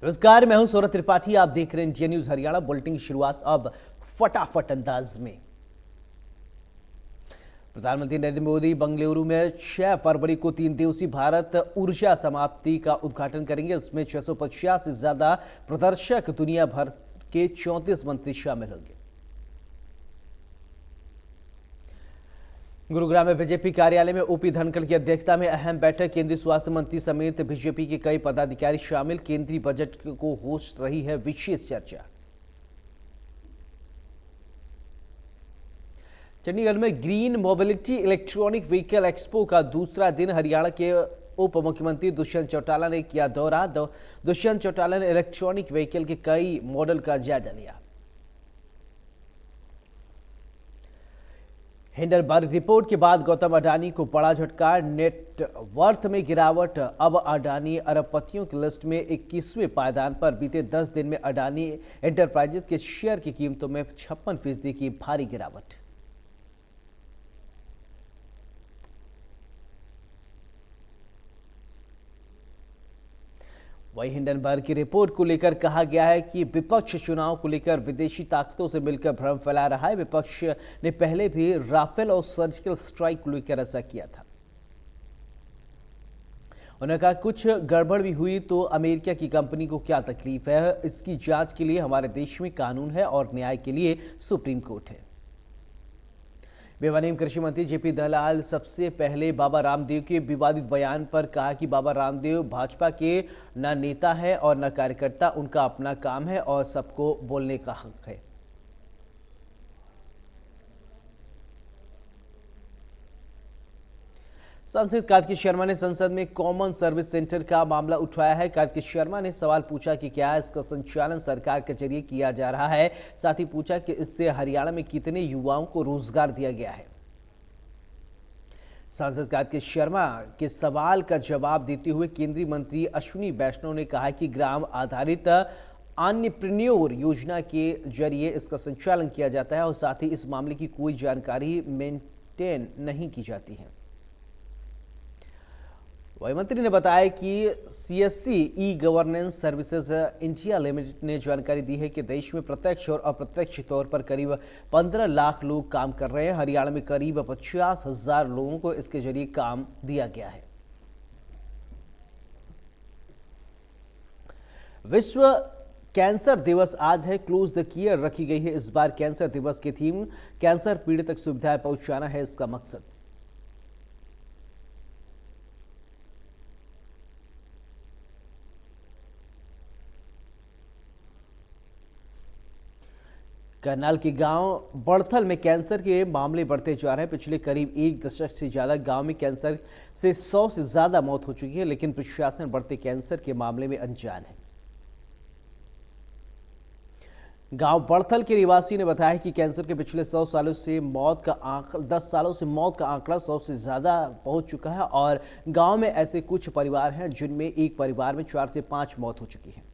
नमस्कार, मैं हूं सौरभ त्रिपाठी। आप देख रहे हैं इंडिया न्यूज हरियाणा। बुलेटिन की शुरुआत अब फटाफट अंदाज में। प्रधानमंत्री नरेंद्र मोदी बेंगलुरु में 6 फरवरी को 3 दिवसीय भारत ऊर्जा समाप्ति का उद्घाटन करेंगे। इसमें 650 से ज्यादा प्रदर्शक दुनिया भर के 34 मंत्री शामिल होंगे। गुरुग्राम में बीजेपी कार्यालय में ओपी धनखड़ की अध्यक्षता में अहम बैठक। केंद्रीय स्वास्थ्य मंत्री समेत बीजेपी के कई पदाधिकारी शामिल। केंद्रीय बजट को हो रही है विशेष चर्चा। चंडीगढ़ में green mobility electronic vehicle expo का दूसरा दिन। हरियाणा के उप मुख्यमंत्री दुष्यंत चौटाला ने किया दौरा। दुष्यंत चौटाला ने इलेक्ट्रॉनिक व्हीकल के कई मॉडल का जायजा लिया। हिंडनबर्ग रिपोर्ट के बाद गौतम अडानी को बड़ा झटका। नेटवर्थ में गिरावट। अब अडानी अरबपतियों की लिस्ट में 21वें पायदान पर। बीते 10 दिन में अडानी एंटरप्राइजेज के शेयर की कीमतों में 56% की भारी गिरावट। वही हिंडनबर्ग की रिपोर्ट को लेकर कहा गया है कि विपक्ष चुनाव को लेकर विदेशी ताकतों से मिलकर भ्रम फैला रहा है। विपक्ष ने पहले भी राफेल और सर्जिकल स्ट्राइक को लेकर ऐसा किया था। उन्होंने कहा कुछ गड़बड़ भी हुई तो अमेरिका की कंपनी को क्या तकलीफ है। इसकी जांच के लिए हमारे देश में कानून है और न्याय के लिए सुप्रीम कोर्ट है। भिवानी कृषि मंत्री जेपी दलाल सबसे पहले बाबा रामदेव के विवादित बयान पर कहा कि बाबा रामदेव भाजपा के न नेता है और न कार्यकर्ता। उनका अपना काम है और सबको बोलने का हक है। सांसद कार्तिक शर्मा ने संसद में कॉमन सर्विस सेंटर का मामला उठाया है। कार्तिक शर्मा ने सवाल पूछा कि क्या इसका संचालन सरकार के जरिए किया जा रहा है। साथ ही पूछा कि इससे हरियाणा में कितने युवाओं को रोजगार दिया गया है। सांसद कार्तिक शर्मा के सवाल का जवाब देते हुए केंद्रीय मंत्री अश्विनी वैष्णव ने कहा कि ग्राम आधारित एंटरप्रेन्योर योजना के जरिए इसका संचालन किया जाता है और साथ ही इस मामले की कोई जानकारी मेंटेन नहीं की जाती है। वही मंत्री ने बताया कि CSC e governance services India limited ने जानकारी दी है कि देश में प्रत्यक्ष और अप्रत्यक्ष तौर पर करीब 15 लाख लोग काम कर रहे हैं। हरियाणा में करीब 50,000 लोगों को इसके जरिए काम दिया गया है। विश्व कैंसर दिवस आज है। क्लोज द केयर रखी गई है। इस बार कैंसर दिवस की थीम कैंसर पीड़ित तक सुविधाएं पहुंचाना है इसका मकसद। करनाल के गांव बड़थल में कैंसर के मामले बढ़ते जा रहे हैं। पिछले करीब 1 दशक से ज्यादा गांव में कैंसर से 100 से ज्यादा मौत हो चुकी है, लेकिन प्रशासन बढ़ते कैंसर के मामले में अनजान है। गांव बड़थल के निवासी ने बताया कि कैंसर के पिछले 10 सालों से मौत का आंकड़ा 100 से ज्यादा पहुंच चुका है और गांव में ऐसे कुछ परिवार हैं जिनमें एक परिवार में 4 से 5 मौत हो चुकी है।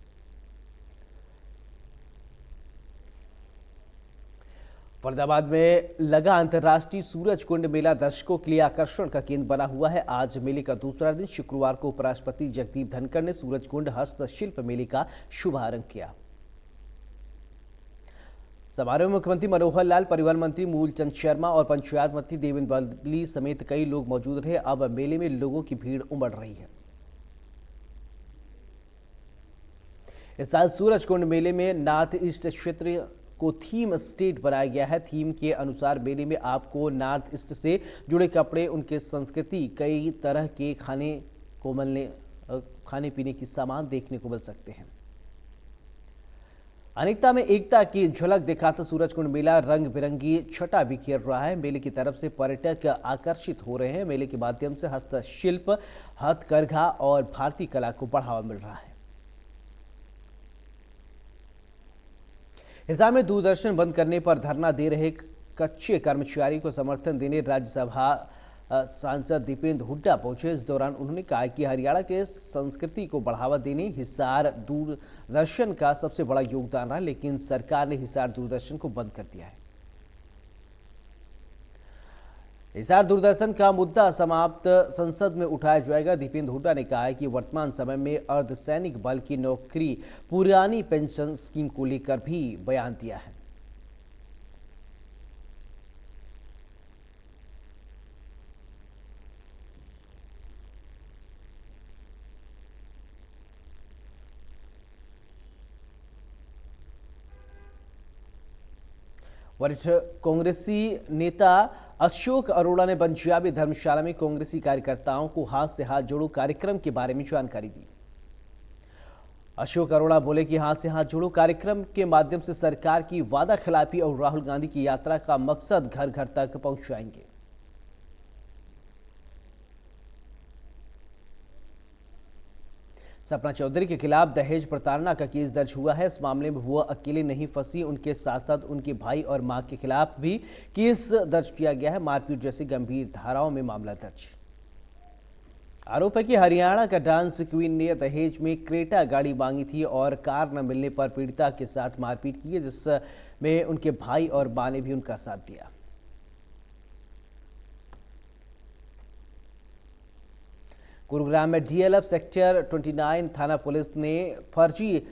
फरीदाबाद में लगा अंतर्राष्ट्रीय सूरज कुंड मेला दर्शकों के लिए आकर्षण का केंद्र बना हुआ है। आज मेले का दूसरा दिन। शुक्रवार को उपराष्ट्रपति जगदीप धनखड़ ने सूरज कुंड हस्तशिल्प मेले का शुभारंभ किया। समारोह में मुख्यमंत्री मनोहर लाल, परिवहन मंत्री मूलचंद शर्मा और पंचायत मंत्री देवेंद्र बबली समेत कई लोग मौजूद रहे। अब मेले में लोगों की भीड़ उमड़ रही है। इस साल सूरज कुंड मेले में नॉर्थ ईस्ट क्षेत्र को थीम स्टेट बनाया गया है। थीम के अनुसार मेले में आपको नॉर्थ ईस्ट से जुड़े कपड़े, उनके संस्कृति, कई तरह के खाने पीने की सामान देखने को मिल सकते हैं। अनेकता में एकता की झलक दिखाता सूरज कुंड मेला रंग बिरंगी छटा बिखेर रहा है। मेले की तरफ से पर्यटक आकर्षित हो रहे हैं। मेले के माध्यम से हस्तशिल्प, हथकरघा और भारतीय कला को बढ़ावा मिल रहा है। हिसार में दूरदर्शन बंद करने पर धरना दे रहे कच्चे कर्मचारी को समर्थन देने राज्यसभा सांसद दीपेंद्र हुड्डा पहुंचे। इस दौरान उन्होंने कहा कि हरियाणा के संस्कृति को बढ़ावा देने हिसार दूरदर्शन का सबसे बड़ा योगदान रहा, लेकिन सरकार ने हिसार दूरदर्शन को बंद कर दिया है। हिसार दूरदर्शन का मुद्दा समाप्त संसद में उठाया जाएगा। दीपेंद्र हुड्डा ने कहा है कि वर्तमान समय में अर्धसैनिक बल की नौकरी पुरानी पेंशन स्कीम को लेकर भी बयान दिया है। वरिष्ठ कांग्रेसी नेता अशोक अरोड़ा ने पंजाबी धर्मशाला में कांग्रेसी कार्यकर्ताओं को हाथ से हाथ जोड़ो कार्यक्रम के बारे में जानकारी दी। अशोक अरोड़ा बोले कि हाथ से हाथ जोड़ो कार्यक्रम के माध्यम से सरकार की वादा खिलाफी और राहुल गांधी की यात्रा का मकसद घर घर तक पहुंचाएंगे। सपना चौधरी के खिलाफ दहेज प्रताड़ना का केस दर्ज हुआ है। इस मामले में वो अकेले नहीं फंसी, उनके साथ साथ उनके भाई और मां के खिलाफ भी केस दर्ज किया गया है। मारपीट जैसी गंभीर धाराओं में मामला दर्ज। आरोप है कि हरियाणा का डांस क्वीन ने दहेज में क्रेटा गाड़ी मांगी थी और कार न मिलने पर पीड़िता के साथ मारपीट की है, जिसमें उनके भाई और मां ने भी उनका साथ दिया। गुरुग्राम में डीएलएफ सेक्टर 29 थाना पुलिस ने फर्जी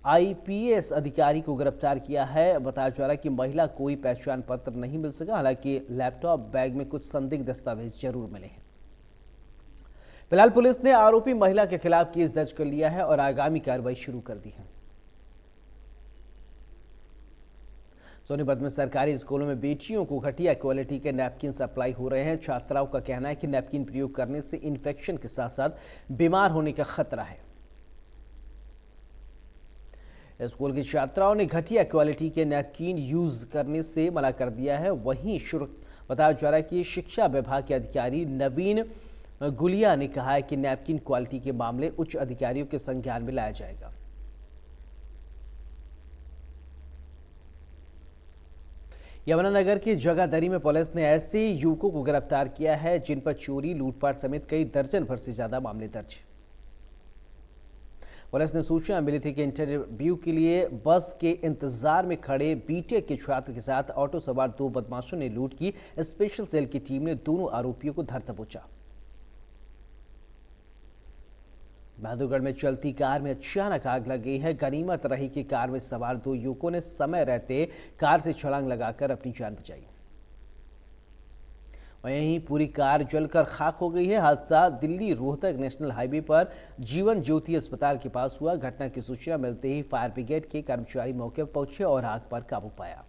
आईपीएस अधिकारी को गिरफ्तार किया है। बताया जा रहा है कि महिला कोई पहचान पत्र नहीं मिल सका, हालांकि लैपटॉप बैग में कुछ संदिग्ध दस्तावेज जरूर मिले हैं। फिलहाल पुलिस ने आरोपी महिला के खिलाफ केस दर्ज कर लिया है और आगामी कार्रवाई शुरू कर दी है। सोनीपत में सरकारी स्कूलों में बेटियों को घटिया क्वालिटी के नैपकिन सप्लाई हो रहे हैं। छात्राओं का कहना है कि नैपकिन प्रयोग करने से इन्फेक्शन के साथ साथ बीमार होने का खतरा है। स्कूल की छात्राओं ने घटिया क्वालिटी के नैपकिन यूज करने से मना कर दिया है। वहीं बताया जा रहा है कि शिक्षा विभाग के अधिकारी नवीन गुलिया ने कहा है कि नैपकिन क्वालिटी के मामले उच्च अधिकारियों के संज्ञान में लाया जाएगा। यमुनानगर के जगाधरी में पुलिस ने ऐसे युवकों को गिरफ्तार किया है जिन पर चोरी, लूटपाट समेत कई दर्जन भर से ज्यादा मामले दर्ज। पुलिस ने सूचना मिली थी कि इंटरव्यू के लिए बस के इंतजार में खड़े बीटेक के छात्र के साथ ऑटो सवार दो बदमाशों ने लूट की। स्पेशल सेल की टीम ने दोनों आरोपियों को धर दबोचा। बहादुरगढ़ में चलती कार में अचानक आग लग गई है। गनीमत रही कि कार में सवार दो युवकों ने समय रहते कार से छलांग लगाकर अपनी जान बचाई। वहीं पूरी कार जलकर खाक हो गई है। हादसा दिल्ली रोहतक नेशनल हाईवे पर जीवन ज्योति अस्पताल के पास हुआ। घटना की सूचना मिलते ही फायर ब्रिगेड के कर्मचारी मौके पर पहुंचे और आग पर काबू पाया।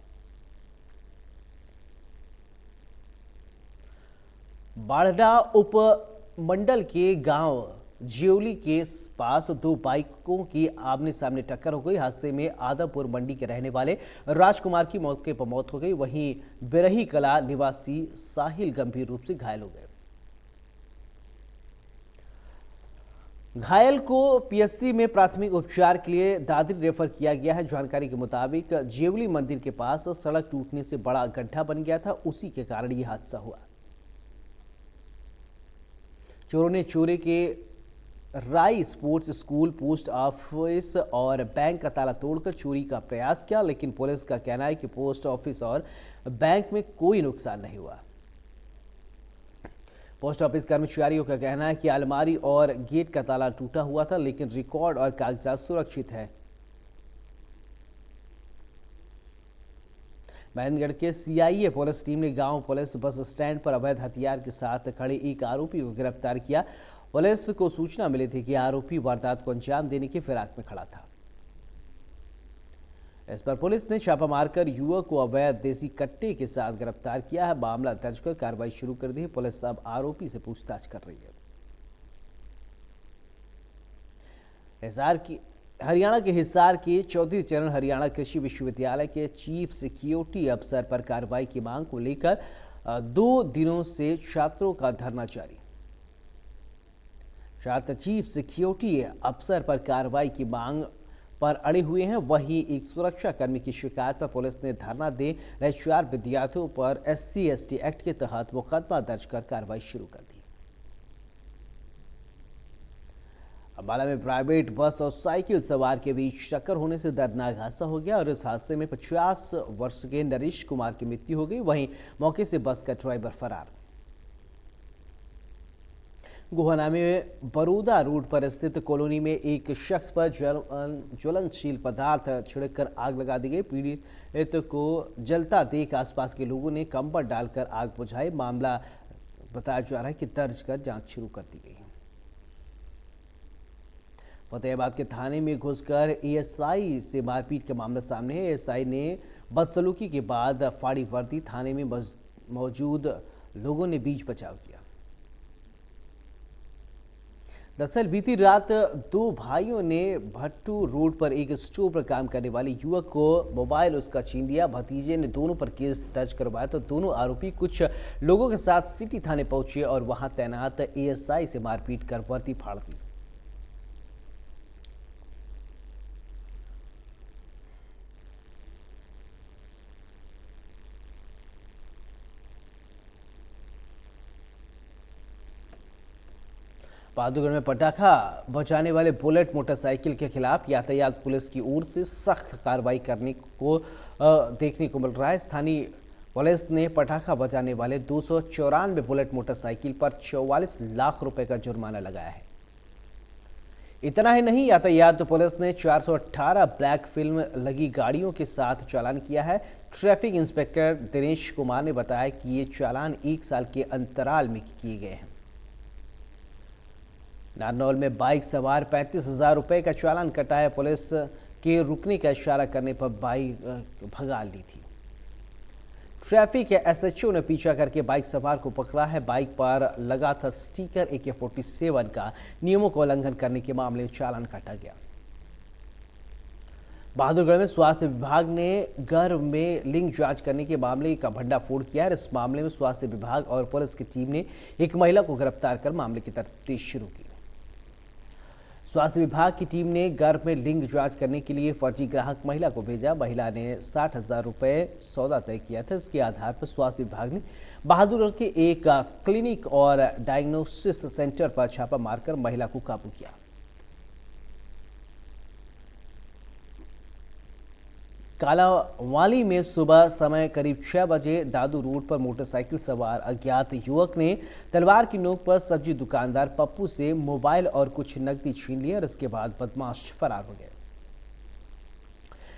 बाढ़डा उप मंडल के गांव ज्योली के पास दो बाइकों की आमने सामने टक्कर हो गई। हादसे में आदमपुर मंडी के रहने वाले राजकुमार की मौके पर मौत हो गई। वहीं बिरही कला निवासी साहिल गंभीर रूप से घायल हो गए। घायल को पीएचसी में प्राथमिक उपचार के लिए दादरी रेफर किया गया है। जानकारी के मुताबिक ज्योली मंदिर के पास सड़क टूटने से बड़ा गड्ढा बन गया था, उसी के कारण यह हादसा हुआ। चोरों ने चोरी के राय स्पोर्ट्स स्कूल, पोस्ट ऑफिस और बैंक का ताला तोड़कर चोरी का प्रयास किया, लेकिन पुलिस का कहना है कि पोस्ट ऑफिस और बैंक में कोई नुकसान नहीं हुआ। पोस्ट ऑफिस कर्मचारियों का कहना है कि अलमारी और गेट का ताला टूटा हुआ था, लेकिन रिकॉर्ड और कागजात सुरक्षित है। महेंद्रगढ़ के सीआईए पुलिस टीम ने गांव पुलिस बस स्टैंड पर अवैध हथियार के साथ खड़े एक आरोपी को गिरफ्तार किया। पुलिस को सूचना मिली थी कि आरोपी वारदात को अंजाम देने की फिराक में खड़ा था। इस पर पुलिस ने छापा मारकर युवक को अवैध देसी कट्टे के साथ गिरफ्तार किया है। मामला दर्ज कर कार्रवाई शुरू कर दी है। पुलिस अब आरोपी से पूछताछ कर रही है। हरियाणा के हिसार के चौधरी चरण हरियाणा कृषि विश्वविद्यालय के चीफ सिक्योरिटी अफसर पर कार्रवाई की मांग को लेकर 2 दिनों से छात्रों का धरना जारी। छात्र चीफ सिक्योरिटी अफसर पर कार्रवाई की मांग पर अड़े हुए हैं। वहीं एक सुरक्षा कर्मी की शिकायत पर पुलिस ने धरना दे रहे 4 विद्यार्थियों पर SC/ST एक्ट के तहत मुकदमा दर्ज कर कार्रवाई शुरू कर दी। अंबाला में प्राइवेट बस और साइकिल सवार के बीच टक्कर होने से दर्दनाक हादसा हो गया और इस हादसे में 50 वर्ष के नरेश कुमार की मृत्यु हो गई। वहीं मौके से बस का ड्राइवर फरार। गोहाना में बरूदा रोड पर स्थित कॉलोनी में एक शख्स पर ज्वलनशील पदार्थ छिड़ककर आग लगा दी गई। पीड़ित को जलता देख आसपास के लोगों ने कंबल डालकर आग बुझाई। मामला बताया जा रहा है कि दर्ज कर जांच शुरू कर दी गई। फतेहाबाद के थाने में घुसकर एएसआई से मारपीट का मामला सामने है। एएसआई ने बदसलूकी के बाद फाड़ी वर्दी थाने में मौजूद लोगों ने बीच बचाव किया। दरअसल बीती रात दो भाइयों ने भट्टू रोड पर एक स्टोर पर काम करने वाले युवक को मोबाइल उसका छीन लिया। भतीजे ने दोनों पर केस दर्ज करवाया तो दोनों आरोपी कुछ लोगों के साथ सिटी थाने पहुंचे और वहां तैनात एएसआई से मारपीट कर वर्दी फाड़ दी। बहादुरगढ़ में पटाखा बजाने वाले बुलेट मोटरसाइकिल के खिलाफ यातायात पुलिस की ओर से सख्त कार्रवाई करने को देखने को मिल रहा है। स्थानीय पुलिस ने पटाखा बजाने वाले 294 बुलेट मोटरसाइकिल पर 44 लाख रुपए का जुर्माना लगाया है। इतना ही नहीं, यातायात पुलिस ने 418 ब्लैक फिल्म लगी गाड़ियों के साथ चालान किया है। ट्रैफिक इंस्पेक्टर दिनेश कुमार ने बताया कि ये चालान 1 साल के अंतराल में किए गए हैं। नारनौल में बाइक सवार 35,000 रुपए का चालान कटाया। पुलिस के रुकने का इशारा करने पर बाइक भगा ली थी। ट्रैफिक के एसएचओ ने पीछा करके बाइक सवार को पकड़ा है। बाइक पर लगा था स्टिकर AK-47 का। नियमों का उल्लंघन करने के मामले में चालान काटा गया। बहादुरगढ़ में स्वास्थ्य विभाग ने घर में लिंग जांच करने के मामले का भंडाफोड़ किया है। इस मामले में स्वास्थ्य विभाग और पुलिस की टीम ने एक महिला को गिरफ्तार कर मामले की तफ्तीश शुरू की। स्वास्थ्य विभाग की टीम ने घर में लिंग जांच करने के लिए फर्जी ग्राहक महिला को भेजा। महिला ने 60,000 रुपए सौदा तय किया था। इसके आधार पर स्वास्थ्य विभाग ने बहादुरगढ़ के एक क्लिनिक और डायग्नोसिस सेंटर पर छापा मारकर महिला को काबू किया। कालावाली में सुबह समय करीब 6 बजे दादू रोड पर मोटरसाइकिल सवार अज्ञात युवक ने तलवार की नोक पर सब्जी दुकानदार पप्पू से मोबाइल और कुछ नकदी छीन लिया और इसके बाद बदमाश फरार हो गए।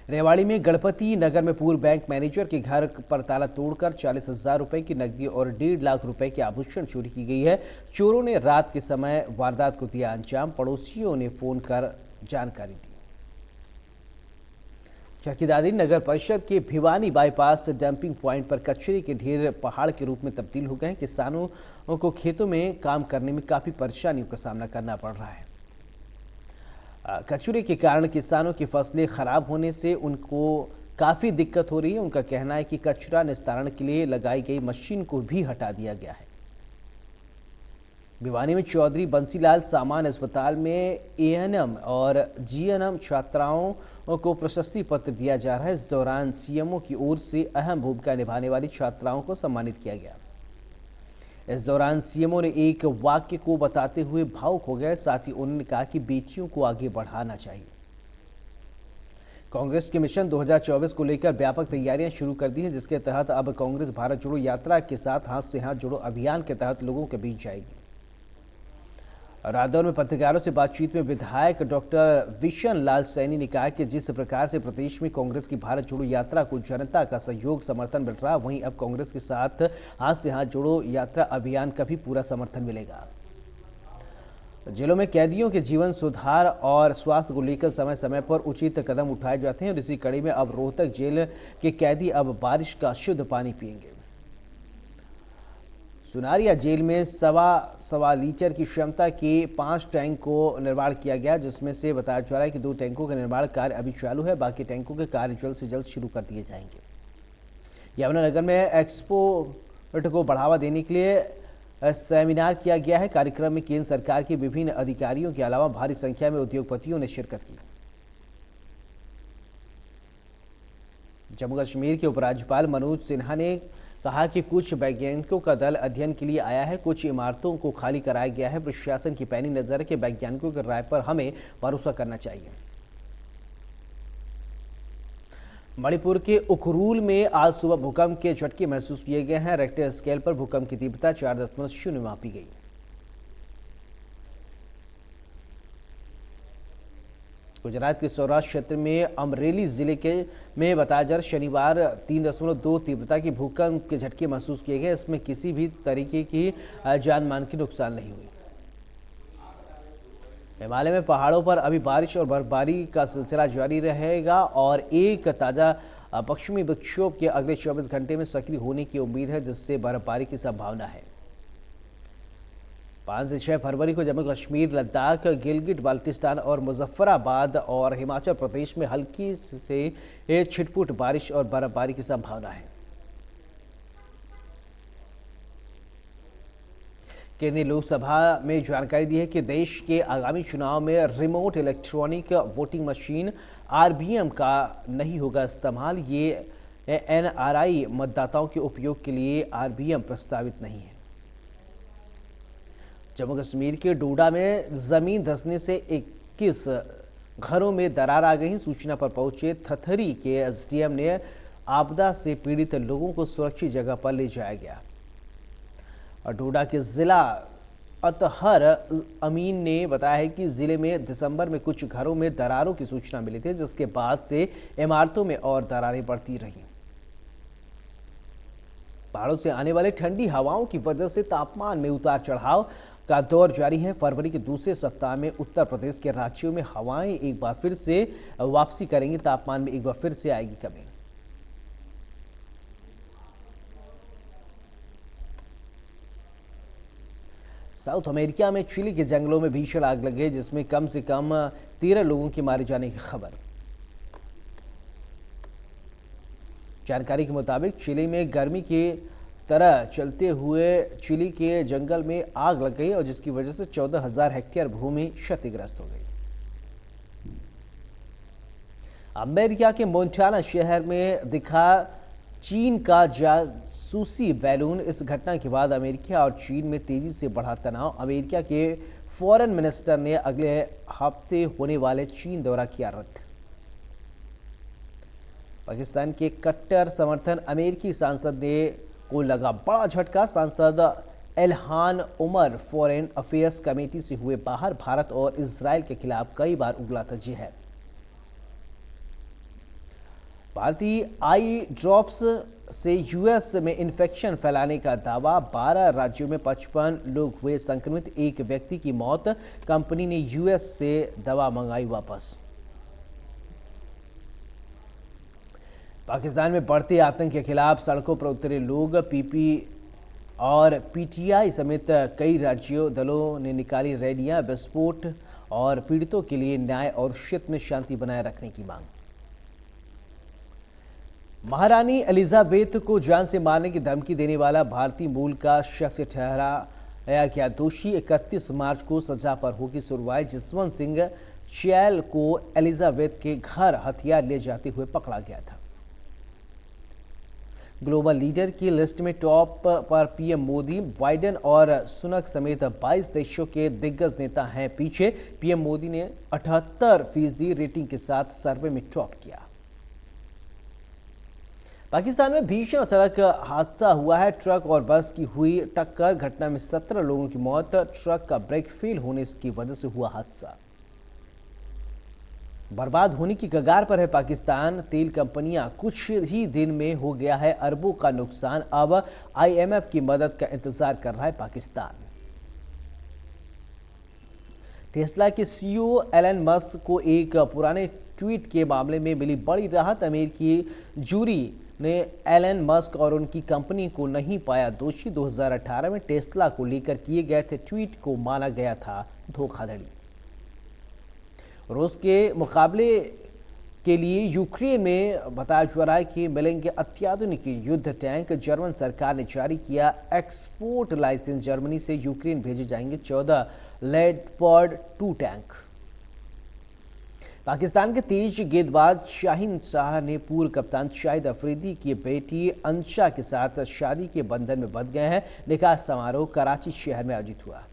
रेवाड़ी में गणपति नगर में पूर्व बैंक मैनेजर के घर पर ताला तोड़कर 40,000 रुपए की नकदी और 1.5 लाख रुपए के आभूषण चोरी की गई है। चोरों ने रात के समय वारदात को दिया अंजाम। पड़ोसियों ने फोन कर जानकारी दी। चरखीदादी नगर परिषद के भिवानी बाईपास डंपिंग पॉइंट पर कचरे के ढेर पहाड़ के रूप में तब्दील हो गए हैं। किसानों को खेतों में काम करने में काफी परेशानियों का सामना करना पड़ रहा है। कचरे के कारण किसानों की फसलें खराब होने से उनको काफी दिक्कत हो रही है। उनका कहना है कि कचरा निस्तारण के लिए लगाई गई मशीन को भी हटा दिया गया है। भिवानी में चौधरी बंसीलाल सामान्य अस्पताल में ANM और GNM छात्राओं को प्रशस्ति पत्र दिया जा रहा है। इस दौरान CMO की ओर से अहम भूमिका निभाने वाली छात्राओं को सम्मानित किया गया। इस दौरान CMO ने एक वाक्य को बताते हुए भावुक हो गए। साथ ही उन्होंने कहा कि बेटियों को आगे बढ़ाना चाहिए। कांग्रेस के मिशन 2024 को लेकर व्यापक तैयारियां शुरू कर दी हैं, जिसके तहत अब कांग्रेस भारत जोड़ो यात्रा के साथ हाथ से हाथ जोड़ो अभियान के तहत लोगों के बीच जाएगी। रादौर में पत्रकारों से बातचीत में विधायक डॉक्टर विशन लाल सैनी ने कहा कि जिस प्रकार से प्रदेश में कांग्रेस की भारत जोड़ो यात्रा को जनता का सहयोग समर्थन मिल रहा है, वहीं अब कांग्रेस के साथ हाथ से हाथ जोड़ो यात्रा अभियान का भी पूरा समर्थन मिलेगा। जेलों में कैदियों के जीवन सुधार और स्वास्थ्य को लेकर समय समय पर उचित कदम उठाए जाते हैं और इसी कड़ी में अब रोहतक जेल के कैदी अब बारिश का शुद्ध पानी पिएंगे। सुनारिया जेल में सवा लीटर की क्षमता के 5 टैंक को निर्माण किया गया, जिसमें से बताया जा रहा है कि 2 टैंकों का निर्माण कार्य अभी चालू है। बाकी टैंकों के कार्य जल्द से जल्द शुरू कर दिए जाएंगे। यमुनानगर में एक्सपोर्ट को बढ़ावा देने के लिए सेमिनार किया गया है। कार्यक्रम में केंद्र सरकार के विभिन्न अधिकारियों के अलावा भारी संख्या में उद्योगपतियों ने शिरकत की। जम्मू कश्मीर के उपराज्यपाल मनोज सिन्हा ने कहा कि कुछ वैज्ञानिकों का दल अध्ययन के लिए आया है, कुछ इमारतों को खाली कराया गया है। प्रशासन की पैनी नजर है कि वैज्ञानिकों की राय पर हमें भरोसा करना चाहिए। मणिपुर के उखरूल में आज सुबह भूकंप के झटके महसूस किए गए हैं। रेक्टर स्केल पर भूकंप की तीव्रता 4.0 मापी गई। गुजरात के सौराष्ट्र क्षेत्र में अमरेली जिले के में बताया जा शनिवार 3.2 तीव्रता की भूकंप के झटके महसूस किए गए। इसमें किसी भी तरीके की जान माल की नुकसान नहीं हुई। हिमालय में पहाड़ों पर अभी बारिश और बर्फबारी का सिलसिला जारी रहेगा और एक ताजा पश्चिमी विक्षोभ के अगले 24 घंटे में सक्रिय होने की उम्मीद है, जिससे बर्फबारी की संभावना है। 5 से 6 फरवरी को जम्मू कश्मीर, लद्दाख, गिलगिट बाल्टिस्तान और मुजफ्फराबाद और हिमाचल प्रदेश में हल्की से छिटपुट बारिश और बर्फबारी की संभावना है। केंद्रीय लोकसभा में जानकारी दी है कि देश के आगामी चुनाव में remote electronic voting machine RBM का नहीं होगा इस्तेमाल। ये एनआरआई मतदाताओं के उपयोग के लिए आरबीएम प्रस्तावित नहीं है। जम्मू कश्मीर के डोडा में जमीन धंसने से 21 घरों में दरार आ गई। सूचना पर पहुंचे थथरी के एसडीएम ने आपदा से पीड़ित लोगों को सुरक्षित जगह पर ले जाया गया। और डोडा के जिला अतहर अमीन ने बताया है कि जिले में दिसंबर में कुछ घरों में दरारों की सूचना मिली थी, जिसके बाद से इमारतों में और दरारें बढ़ती रही। पहाड़ों से आने वाले ठंडी हवाओं की वजह से तापमान में उतार चढ़ाव का दौर जारी है। फरवरी के दूसरे सप्ताह में उत्तर प्रदेश के राज्यों में हवाएं एक बार फिर से वापसी करेंगी। तापमान में एक बार फिर से आएगी कमी। साउथ अमेरिका में चिली के जंगलों में भीषण आग लगी है, जिसमें कम से कम 13 लोगों के मारे जाने की खबर। जानकारी के मुताबिक चिली में गर्मी के तरह चलते हुए चिली के जंगल में आग लग गई और जिसकी वजह से 14,000 हेक्टेयर भूमि क्षतिग्रस्त हो गई। अमेरिका के मोंटाना शहर में दिखा चीन का जासूसी बैलून। इस घटना के बाद अमेरिका और चीन में तेजी से बढ़ा तनाव। अमेरिका के फॉरेन मिनिस्टर ने अगले हफ्ते होने वाले चीन दौरा किया रद्द। पाकिस्तान के कट्टर समर्थन अमेरिकी सांसद ने को लगा बड़ा झटका। सांसद एल्हान उमर फॉरेन अफेयर्स कमेटी से हुए बाहर। भारत और इजराइल के खिलाफ कई बार उगला था जिहाद। भारतीय आई ड्रॉप्स से यूएस में इन्फेक्शन फैलाने का दावा। 12 राज्यों में 55 लोग हुए संक्रमित। एक व्यक्ति की मौत। कंपनी ने यूएस से दवा मंगाई वापस। पाकिस्तान में बढ़ते आतंक के खिलाफ सड़कों पर उतरे लोग। पीपी और पीटीआई समेत कई राज्यों दलों ने निकाली रैलियां। विस्फोट और पीड़ितों के लिए न्याय और क्षेत्र में शांति बनाए रखने की मांग। महारानी एलिजाबेथ को जान से मारने की धमकी देने वाला भारतीय मूल का शख्स ठहराया गया दोषी। 31 मार्च को सजा पर होगी सुनवाई। जसवंत सिंह चैल को एलिजाबेथ के घर हथियार ले जाते हुए पकड़ा गया था। ग्लोबल लीडर की लिस्ट में टॉप पर पीएम मोदी, बाइडेन और सुनक समेत 22 देशों के दिग्गज नेता हैं पीछे। पीएम मोदी ने 78% रेटिंग के साथ सर्वे में टॉप किया। पाकिस्तान में भीषण सड़क हादसा हुआ है। ट्रक और बस की हुई टक्कर। घटना में 17 लोगों की मौत। ट्रक का ब्रेक फेल होने की वजह से हुआ हादसा। बर्बाद होने की कगार पर है पाकिस्तान। तेल कंपनियां कुछ ही दिन में हो गया है अरबों का नुकसान। अब आईएमएफ की मदद का इंतजार कर रहा है पाकिस्तान। टेस्ला के सीईओ एलन मस्क को एक पुराने ट्वीट के मामले में मिली बड़ी राहत। अमेरिकी जूरी ने एलन मस्क और उनकी कंपनी को नहीं पाया दोषी। 2018 में टेस्ला को लेकर किए गए थे ट्वीट को माना गया था धोखाधड़ी। रूस के मुकाबले के लिए यूक्रेन में बताया जा रहा है कि मिलेंगे अत्याधुनिक युद्ध टैंक। जर्मन सरकार ने जारी किया एक्सपोर्ट लाइसेंस। जर्मनी से यूक्रेन भेजे जाएंगे 14 लेपर्ड 2 टैंक। पाकिस्तान के तेज गेंदबाज शाहीन शाह ने पूर्व कप्तान शाहिद अफरीदी की बेटी अंशा के साथ शादी के बंधन में बंध गए हैं। निकाह समारोह कराची शहर में आयोजित हुआ।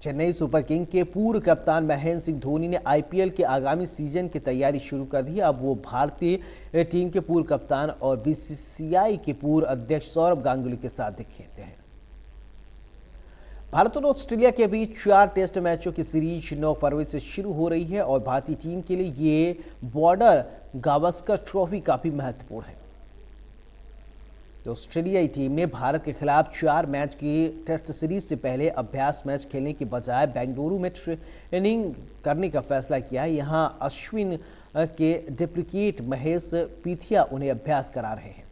चेन्नई सुपर किंग के पूर्व कप्तान महेंद्र सिंह धोनी ने आईपीएल के आगामी सीजन की तैयारी शुरू कर दी। अब वो भारतीय टीम के पूर्व कप्तान और बीसीसीआई के पूर्व अध्यक्ष सौरभ गांगुली के साथ दिखे हैं। भारत और ऑस्ट्रेलिया के बीच 4 टेस्ट मैचों की सीरीज 9 फरवरी से शुरू हो रही है और भारतीय टीम के लिए ये बॉर्डर गावस्कर ट्रॉफी काफी महत्वपूर्ण है। ऑस्ट्रेलियाई टीम ने भारत के खिलाफ 4 मैच की टेस्ट सीरीज से पहले अभ्यास मैच खेलने के बजाय बेंगलुरु में ट्रेनिंग करने का फैसला किया है। यहां अश्विन के डुप्लीकेट महेश पीथिया उन्हें अभ्यास करा रहे हैं।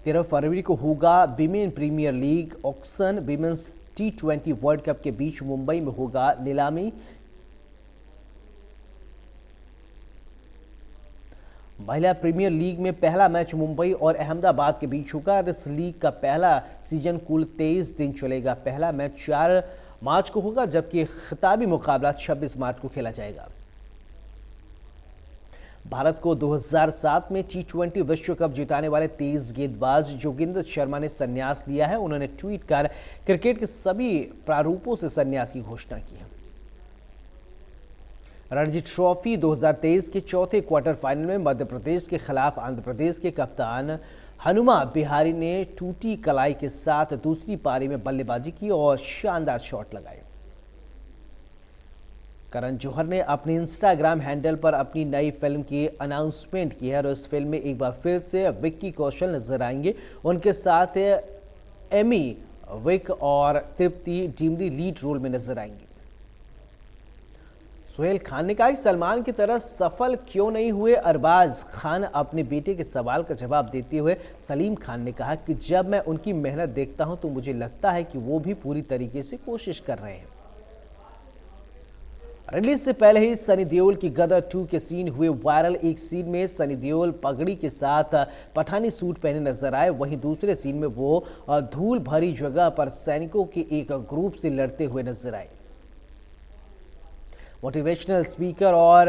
13 फरवरी को होगा women premiere league auction. Women's T20 world cup के बीच मुंबई में होगा नीलामी। महिला प्रीमियर लीग में पहला मैच मुंबई और अहमदाबाद के बीच होगा। इस लीग का पहला सीजन कुल 23 दिन चलेगा। पहला मैच 4 मार्च को होगा, जबकि खिताबी मुकाबला 26 मार्च को खेला जाएगा। भारत को 2007 में T20 विश्व कप जिताने वाले तेज गेंदबाज जोगिंदर शर्मा ने संन्यास लिया है। उन्होंने ट्वीट कर क्रिकेट के सभी प्रारूपों से संन्यास की घोषणा की है। रणजी ट्रॉफी 2023 के चौथे क्वार्टर फाइनल में मध्य प्रदेश के खिलाफ आंध्र प्रदेश के कप्तान हनुमा बिहारी ने टूटी कलाई के साथ दूसरी पारी में बल्लेबाजी की और शानदार शॉट लगाए। करण जौहर ने अपने इंस्टाग्राम हैंडल पर अपनी नई फिल्म की अनाउंसमेंट की है और इस फिल्म में एक बार फिर से विक्की कौशल नजर आएंगे। उनके साथ एमी विक और तृप्ति डिमरी लीड रोल में नजर आएंगी। सोहेल खान ने कहा कि सलमान की तरह सफल क्यों नहीं हुए अरबाज खान। अपने बेटे के सवाल का जवाब देते हुए सलीम खान ने कहा कि जब मैं उनकी मेहनत देखता हूं तो मुझे लगता है कि वो भी पूरी तरीके से कोशिश कर रहे हैं। रिलीज से पहले ही सनी देओल की गदर 2 के सीन हुए वायरल। एक सीन में सनी देओल पगड़ी के साथ पठानी सूट पहने नजर आए, वहीं दूसरे सीन में वो धूल भरी जगह पर सैनिकों के एक ग्रुप से लड़ते हुए नजर आए। मोटिवेशनल स्पीकर और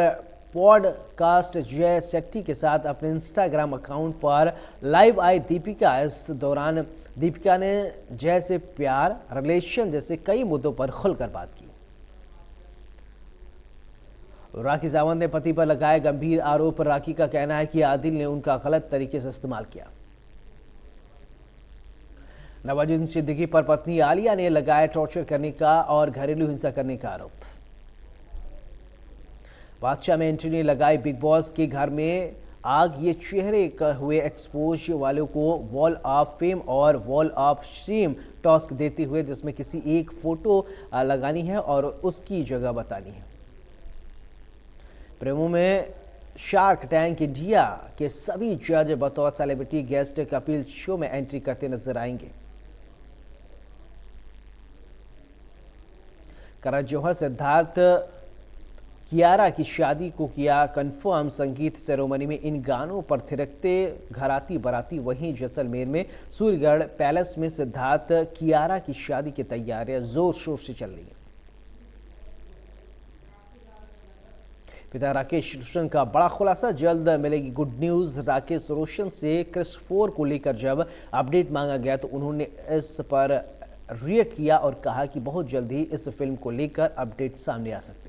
पॉडकास्ट जय शेट्टी के साथ अपने इंस्टाग्राम अकाउंट पर लाइव आई दीपिका। इस दौरान दीपिका ने जय से प्यार, रिलेशन जैसे कई मुद्दों पर खुलकर बात की। राखी सावंत ने पति पर लगाए गंभीर आरोप। राखी का कहना है कि आदिल ने उनका गलत तरीके से इस्तेमाल किया। नवाजुद्दीन सिद्दीकी पर पत्नी आलिया ने लगाया टॉर्चर करने का और घरेलू हिंसा करने का आरोप। बादशाह में एंट्री ने लगाई बिग बॉस के घर में आग। ये चेहरे हुए एक्सपोज वालों को वॉल ऑफ फेम और वॉल ऑफ शेम टास्क देते हुए, जिसमें किसी एक फोटो लगानी है और उसकी जगह बतानी है। प्रेमों में शार्क टैंक इंडिया के सभी जज बतौर सेलिब्रिटी गेस्ट कपिल शो में एंट्री करते नजर आएंगे। करण जौहर सिद्धार्थ कियारा की शादी को किया कंफर्म। संगीत सेरेमनी में इन गानों पर थिरकते घराती बराती। वहीं जैसलमेर में सूर्यगढ़ पैलेस में सिद्धार्थ कियारा की शादी की तैयारियां जोर शोर से चल रही है। पिता राकेश रोशन का बड़ा खुलासा, जल्द मिलेगी गुड न्यूज। राकेश रोशन से क्रिस 4 को लेकर जब अपडेट मांगा गया तो उन्होंने इस पर रिएक्ट किया और कहा कि बहुत जल्द ही इस फिल्म को लेकर अपडेट सामने आ सकते हैं।